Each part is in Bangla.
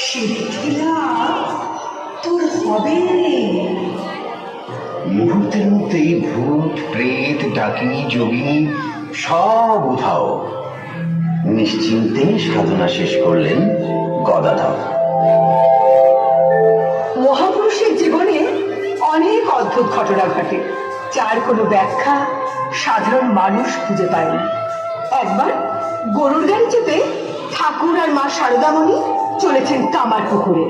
সেটা তোর হবে। মুহূর্তের মধ্যেই ভূত প্রেত ডাকিনী যোগিনী সব উধাও। নিশ্চিন্তে সাধনা শেষ করলেন গদাধর। মহাপুরুষের জীবনে অনেক অদ্ভুত ঘটনা ঘটে, যার কোনো ব্যাখ্যা সাধারণ মানুষ খুঁজে পায় না। একবার গরুর গাড়ি চেপে ঠাকুর আর মা শারদামণি চলেছেন কামার পুকুরে।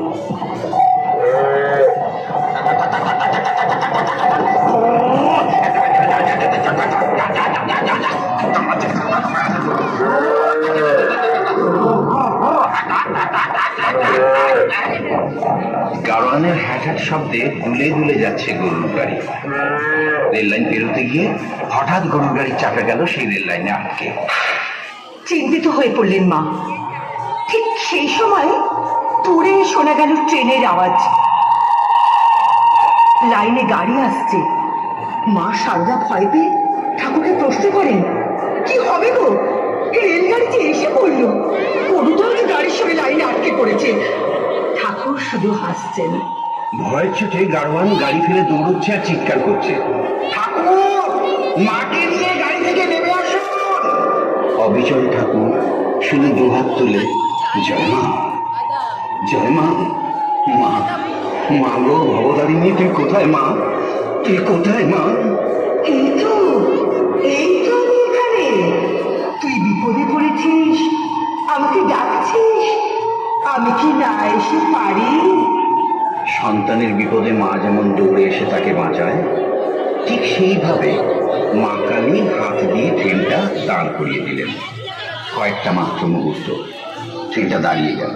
গাড়োয়ানের হ্যাট শব্দে দুলে দুলে যাচ্ছে গরুর গাড়ি। রেল লাইন পেরোতে গিয়ে হঠাৎ গরুর গাড়ির চাপে গেল সেই রেল লাইনে আটকে। চিন্তিত হয়ে পড়লেন মা। ঠিক সেই সময় দূরে শোনা গেল ট্রেনের আওয়াজ। লাইনে গাড়ি আসছে। মা সারদা ভয় পেয়ে ঠাকুরকে প্রশ্ন করেন, কি হবে গো, রেলগাড়ি যে এসে পড়লো, গরুটাও যে গাড়ির সঙ্গে লাইনে আটকে পড়েছে। ঠাকুর শুধু হাসছেন। ভয়ের চোটে গাড়োয়ান গাড়ি ফেলে দৌড়চ্ছে আর চিৎকার করছে, ঠাকুর, মাকে নিয়ে গাড়ি থেকে নেমে আসুন। অবিচল ঠাকুর শুধু দুহাত তুলে জয় মা, জয় মা, মা, মা গো ভবতারিণী, তুই কোথায় মা, তুই কোথায় মা? এই তো আমি এখানে। তুই বিপদে পড়েছিস, আমাকে ডাকছিস, আমি কি না এসে পারি? সন্তানের বিপদে মা যেমন দৌড়ে এসে তাকে বাঁচায়, ঠিক সেইভাবে মা কালী হাত দিয়ে ট্রেনটা দাঁড় করিয়ে দিলেন। কয়েকটা মাত্র মুহূর্ত ট্রেনটা দাঁড়িয়ে গেল।